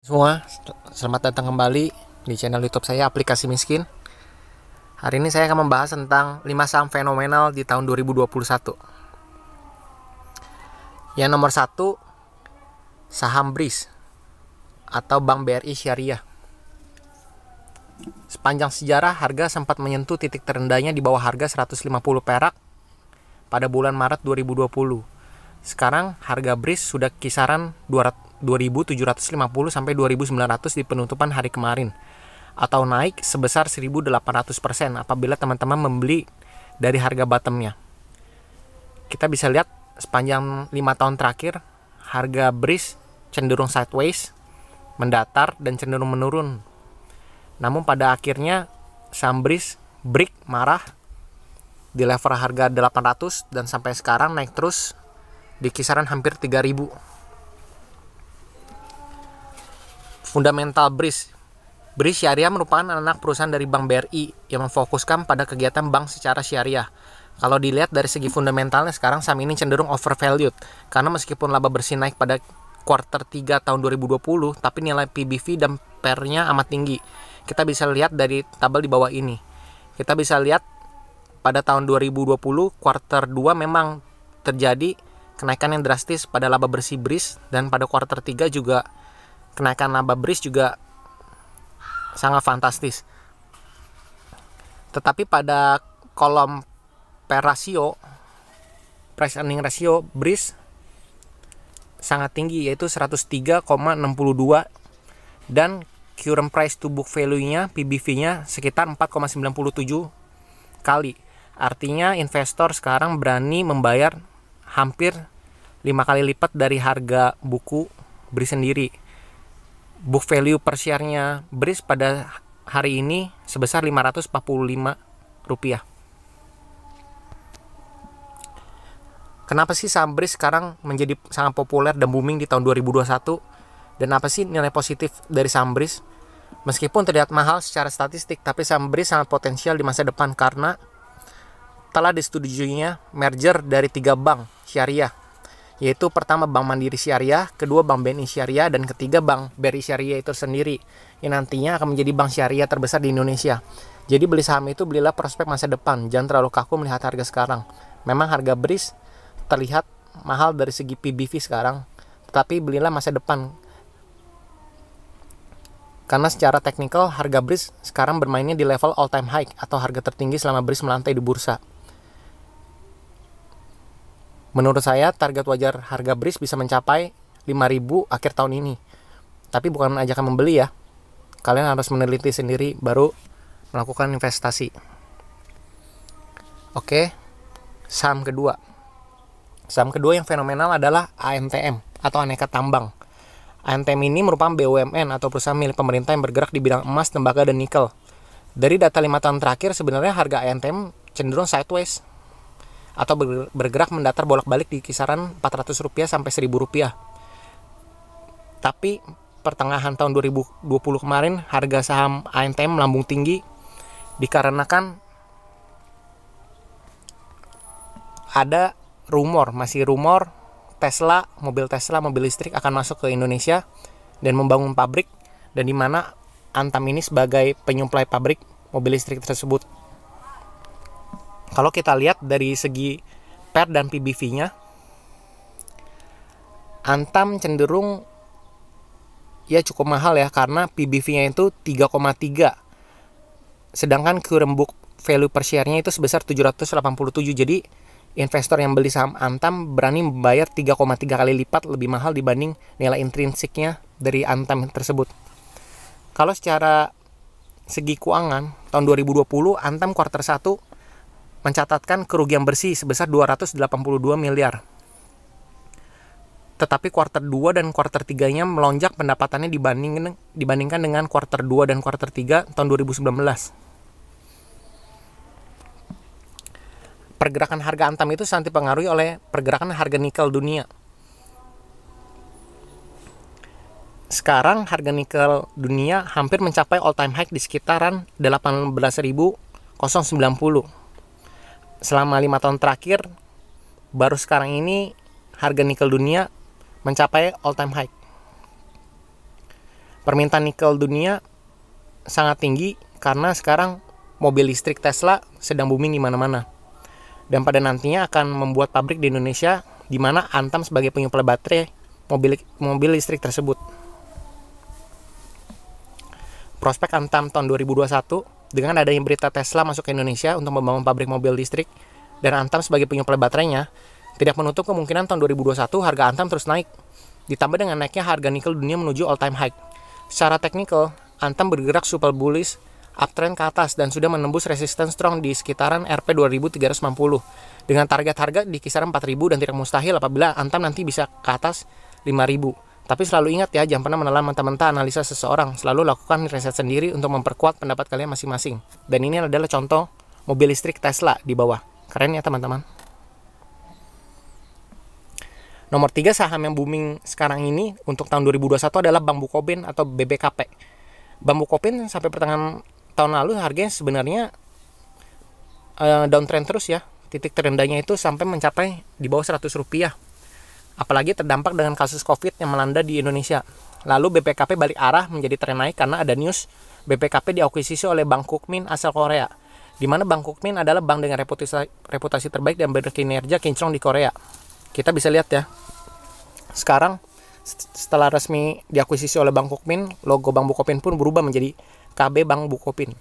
Semua, selamat datang kembali di channel YouTube saya, Aplikasi Miskin. Hari ini saya akan membahas tentang 5 saham fenomenal di tahun 2021. Yang nomor 1, saham BRIS atau Bank BRI Syariah. Sepanjang sejarah, harga sempat menyentuh titik terendahnya di bawah harga 150 perak pada bulan Maret 2020. Sekarang harga BRIS sudah kisaran 2.750 sampai 2.900 di penutupan hari kemarin, atau naik sebesar 1.800% apabila teman-teman membeli dari harga bottomnya. Kita bisa lihat sepanjang 5 tahun terakhir harga BRIS cenderung sideways, mendatar dan cenderung menurun. Namun pada akhirnya saham BRIS break marah di level harga 800 dan sampai sekarang naik terus di kisaran hampir 3.000. Fundamental BRIS Syariah merupakan anak perusahaan dari Bank BRI yang memfokuskan pada kegiatan bank secara syariah. Kalau dilihat dari segi fundamentalnya, sekarang saham ini cenderung overvalued karena meskipun laba bersih naik pada kuartal 3 tahun 2020, tapi nilai PBV dan PER-nya amat tinggi. Kita bisa lihat dari tabel di bawah ini. Kita bisa lihat pada tahun 2020 kuartal 2 memang terjadi kenaikan yang drastis pada laba bersih BRIS, dan pada kuartal 3 juga kenaikan laba BRIS juga sangat fantastis. Tetapi pada kolom PER ratio, price earning ratio BRIS sangat tinggi, yaitu 103,62, dan current price to book value-nya, PBV-nya sekitar 4,97 kali. Artinya investor sekarang berani membayar hampir 5 kali lipat dari harga buku BRIS sendiri. Book value per share-nya BRIS pada hari ini sebesar Rp545. Kenapa sih saham BRIS sekarang menjadi sangat populer dan booming di tahun 2021? Dan apa sih nilai positif dari saham BRIS? Meskipun terlihat mahal secara statistik, tapi saham BRIS sangat potensial di masa depan karena telah disetujuinya merger dari 3 bank syariah, yaitu pertama Bank Mandiri Syariah, kedua Bank BNI Syariah, dan ketiga Bank BRI Syariah itu sendiri, yang nantinya akan menjadi bank syariah terbesar di Indonesia. Jadi beli saham itu belilah prospek masa depan, jangan terlalu kaku melihat harga sekarang. Memang harga BRIS terlihat mahal dari segi PBV sekarang, tetapi belilah masa depan. Karena secara teknikal harga BRIS sekarang bermainnya di level all time high atau harga tertinggi selama BRIS melantai di bursa. Menurut saya target wajar harga BRIS bisa mencapai 5.000 akhir tahun ini. Tapi bukan ajakan membeli ya. Kalian harus meneliti sendiri baru melakukan investasi. Oke, saham kedua. Saham kedua yang fenomenal adalah AMTM atau Aneka Tambang. AMTM ini merupakan BUMN atau perusahaan milik pemerintah yang bergerak di bidang emas, tembaga, dan nikel. Dari data 5 tahun terakhir sebenarnya harga AMTM cenderung sideways atau bergerak mendatar bolak-balik di kisaran Rp400 sampai Rp1.000. Tapi pertengahan tahun 2020 kemarin harga saham AMTM melambung tinggi dikarenakan ada masih rumor mobil Tesla, mobil listrik akan masuk ke Indonesia dan membangun pabrik, dan di mana Antam ini sebagai penyuplai pabrik mobil listrik tersebut. Kalau kita lihat dari segi PER dan PBV-nya, Antam cenderung ya cukup mahal ya, karena PBV-nya itu 3,3, sedangkan current book value per share-nya itu sebesar 787. Jadi investor yang beli saham Antam berani membayar 3,3 kali lipat lebih mahal dibanding nilai intrinsiknya dari Antam tersebut. Kalau secara segi keuangan, tahun 2020 Antam kuartal 1 mencatatkan kerugian bersih sebesar 282 miliar. Tetapi kuartal 2 dan kuartal 3-nya melonjak pendapatannya dibandingkan dengan kuartal 2 dan kuartal 3 tahun 2019. Pergerakan harga Antam itu sangat dipengaruhi oleh pergerakan harga nikel dunia. Sekarang harga nikel dunia hampir mencapai all time high di sekitaran 18.090. Selama 5 tahun terakhir, baru sekarang ini harga nikel dunia mencapai all time high. Permintaan nikel dunia sangat tinggi karena sekarang mobil listrik Tesla sedang booming di mana-mana. Dan pada nantinya akan membuat pabrik di Indonesia di mana Antam sebagai penyuplai baterai mobil listrik tersebut. Prospek Antam tahun 2021 dengan adanya berita Tesla masuk ke Indonesia untuk membangun pabrik mobil listrik dan Antam sebagai penyuplai baterainya tidak menutup kemungkinan tahun 2021 harga Antam terus naik. Ditambah dengan naiknya harga nikel dunia menuju all time high. Secara teknikal, Antam bergerak super bullish uptrend ke atas dan sudah menembus resistance strong di sekitaran Rp 2390 dengan target harga di kisaran 4000 dan tidak mustahil apabila Antam nanti bisa ke atas 5000. Tapi selalu ingat ya, jangan pernah menelan mentah-mentah analisa seseorang. Selalu lakukan riset sendiri untuk memperkuat pendapat kalian masing-masing. Dan ini adalah contoh mobil listrik Tesla di bawah. Keren ya teman-teman. Nomor 3 saham yang booming sekarang ini untuk tahun 2021 adalah Bank Bukopin atau BBKP. Bank Bukopin sampai pertengahan tahun lalu harganya sebenarnya downtrend terus ya. Titik terendahnya itu sampai mencapai di bawah Rp100. Apalagi terdampak dengan kasus COVID yang melanda di Indonesia. Lalu BPKP balik arah menjadi tren naik karena ada news BPKP diakuisisi oleh Bank Kukmin asal Korea. Di mana Bank Kukmin adalah bank dengan reputasi terbaik dan berkinerja kinclong di Korea. Kita bisa lihat ya. Sekarang setelah resmi diakuisisi oleh Bank Kukmin, logo Bank Bukopin pun berubah menjadi KB Bank Bukopin.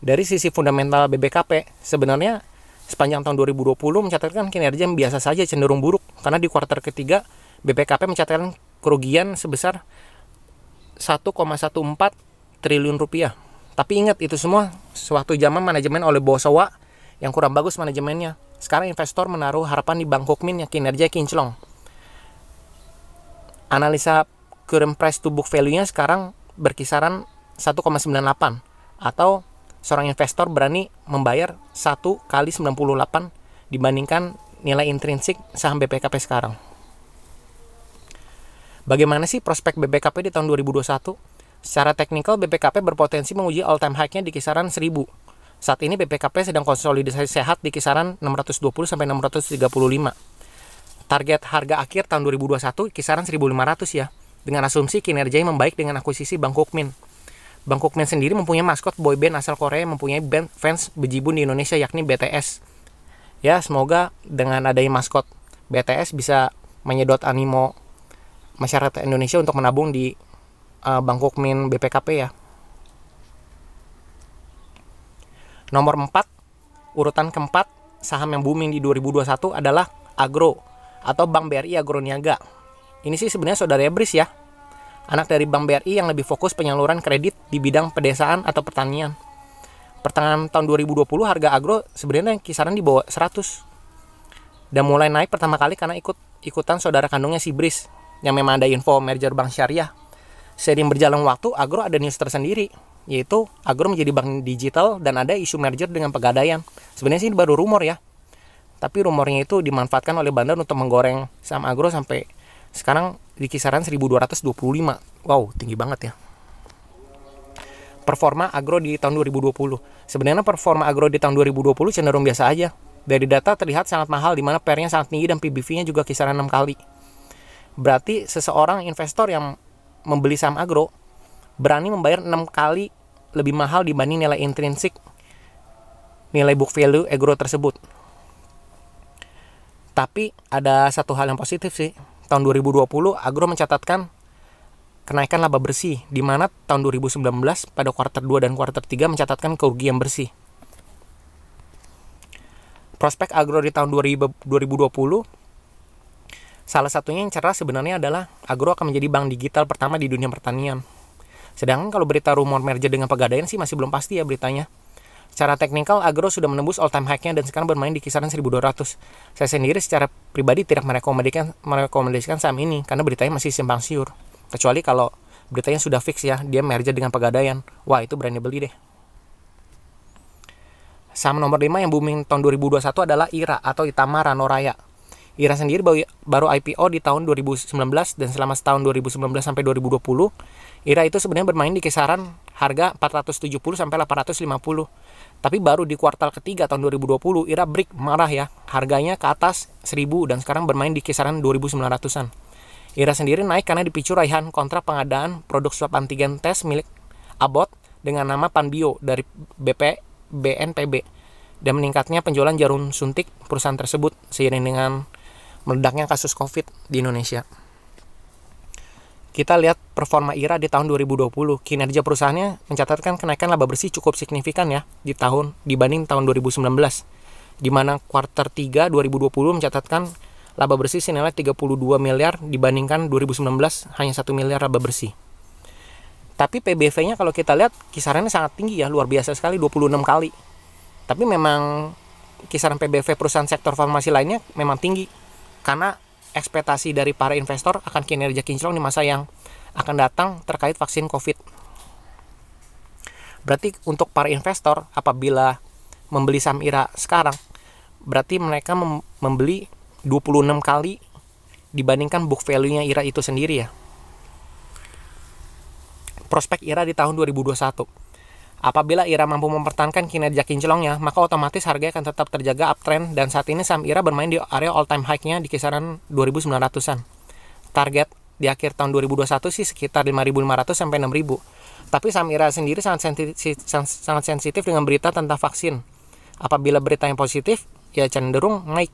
Dari sisi fundamental BBKP, sebenarnya sepanjang tahun 2020 mencatatkan kinerja yang biasa saja, cenderung buruk karena di kuartal ketiga BPKP mencatatkan kerugian sebesar 1,14 triliun rupiah. Tapi ingat, itu semua suatu zaman manajemen oleh Bosowa yang kurang bagus manajemennya. Sekarang investor menaruh harapan di Bank Kukmin yang kinerja kinclong. Analisa current price to book value-nya sekarang berkisaran 1,98 atau seorang investor berani membayar 1 kali 98 dibandingkan nilai intrinsik saham BPKP sekarang. Bagaimana sih prospek BPKP di tahun 2021? Secara teknikal BPKP berpotensi menguji all time high-nya di kisaran 1000. Saat ini BPKP sedang konsolidasi sehat di kisaran 620 sampai 635. Target harga akhir tahun 2021 kisaran 1500 ya, dengan asumsi kinerja yang membaik dengan akuisisi Bank Kukmin. Bank Kukmin sendiri mempunyai maskot boyband asal Korea yang mempunyai band fans bejibun di Indonesia yakni BTS. Ya, semoga dengan adanya maskot BTS bisa menyedot animo masyarakat Indonesia untuk menabung di Bank Kukmin BPKP ya. Nomor 4, urutan keempat saham yang booming di 2021 adalah Agro atau Bank BRI Agroniaga. Ini sih sebenarnya saudara Ebris ya, anak dari Bank BRI yang lebih fokus penyaluran kredit di bidang pedesaan atau pertanian. Pertengahan tahun 2020 harga agro sebenarnya kisaran di bawah 100. Dan mulai naik pertama kali karena ikutan saudara kandungnya Sibris yang memang ada info merger bank syariah. Seiring berjalan waktu, agro ada news tersendiri, yaitu agro menjadi bank digital dan ada isu merger dengan Pegadaian. Sebenarnya sih baru rumor ya, tapi rumornya itu dimanfaatkan oleh bandar untuk menggoreng saham agro sampai sekarang di kisaran 1225. Wow, tinggi banget ya. Performa agro di tahun 2020. Sebenarnya performa agro di tahun 2020 cenderung biasa aja. Dari data terlihat sangat mahal, di mana PER-nya sangat tinggi dan PBV-nya juga kisaran 6 kali. Berarti seseorang investor yang membeli saham agro berani membayar 6 kali lebih mahal dibanding nilai intrinsik, nilai book value agro tersebut. Tapi ada satu hal yang positif sih. Tahun 2020 agro mencatatkan kenaikan laba bersih, di mana tahun 2019 pada kuartal 2 dan kuartal 3 mencatatkan kerugian bersih. Prospek agro di tahun 2020, salah satunya yang cerah sebenarnya adalah agro akan menjadi bank digital pertama di dunia pertanian. Sedangkan kalau berita rumor merger dengan Pegadaian sih masih belum pasti ya beritanya. Secara teknikal, agro sudah menembus all time high-nya dan sekarang bermain di kisaran 1200. Saya sendiri secara pribadi tidak merekomendasikan saham ini karena beritanya masih simpang siur. Kecuali kalau beritanya sudah fix ya, dia merger dengan Pegadaian. Wah, itu berani beli deh. Saham nomor 5 yang booming tahun 2021 adalah IRA atau Itamara Noraya. IRA sendiri baru IPO di tahun 2019 dan selama setahun 2019 sampai 2020, IRA itu sebenarnya bermain di kisaran harga 470 sampai 850. Tapi baru di kuartal ketiga tahun 2020 IRA break marah ya. Harganya ke atas 1000 dan sekarang bermain di kisaran 2900-an. IRA sendiri naik karena dipicu raihan kontrak pengadaan produk swab antigen tes milik Abbott dengan nama Panbio dari BNPB dan meningkatnya penjualan jarum suntik perusahaan tersebut seiring dengan meledaknya kasus COVID di Indonesia. Kita lihat performa IRA di tahun 2020. Kinerja perusahaannya mencatatkan kenaikan laba bersih cukup signifikan ya dibanding tahun 2019. Di mana kuartal 3 2020 mencatatkan laba bersih senilai 32 miliar dibandingkan 2019 hanya 1 miliar laba bersih. Tapi PBV-nya kalau kita lihat kisarannya sangat tinggi ya, luar biasa sekali 26 kali. Tapi memang kisaran PBV perusahaan sektor farmasi lainnya memang tinggi karena ekspektasi dari para investor akan kinerja kinclong di masa yang akan datang terkait vaksin COVID. Berarti untuk para investor apabila membeli saham IRA sekarang, berarti mereka membeli 26 kali dibandingkan book value-nya IRA itu sendiri ya. Prospek IRA di tahun 2021. Apabila IRA mampu mempertahankan kinerja kinclongnya, maka otomatis harganya akan tetap terjaga uptrend dan saat ini saham IRA bermain di area all time high-nya di kisaran 2.900-an. Target di akhir tahun 2021 sih sekitar 5.500 sampai 6.000. Tapi saham IRA sendiri sangat sensitif dengan berita tentang vaksin. Apabila berita yang positif, ya cenderung naik.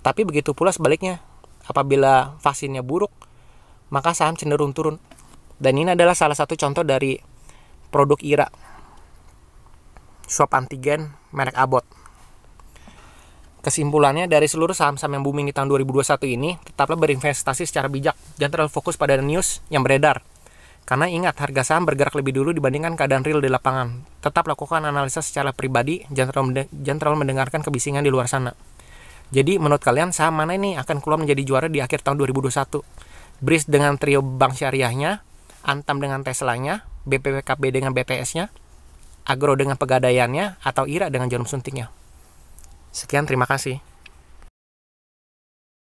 Tapi begitu pula sebaliknya. Apabila vaksinnya buruk, maka saham cenderung turun. Dan ini adalah salah satu contoh dari produk IRA. Swab antigen merek Abbott. Kesimpulannya, dari seluruh saham-saham yang booming di tahun 2021 ini, tetaplah berinvestasi secara bijak. Jangan terlalu fokus pada news yang beredar. Karena ingat, harga saham bergerak lebih dulu dibandingkan keadaan real di lapangan. Tetap lakukan analisa secara pribadi, jangan terlalu mendengarkan kebisingan di luar sana. Jadi, menurut kalian saham mana ini akan keluar menjadi juara di akhir tahun 2021? BRIS dengan trio bank syariahnya, Antam dengan Teslanya, BPWKB dengan BTS-nya, Agro dengan pegadaiannya, atau IRA dengan jarum suntiknya. Sekian, terima kasih.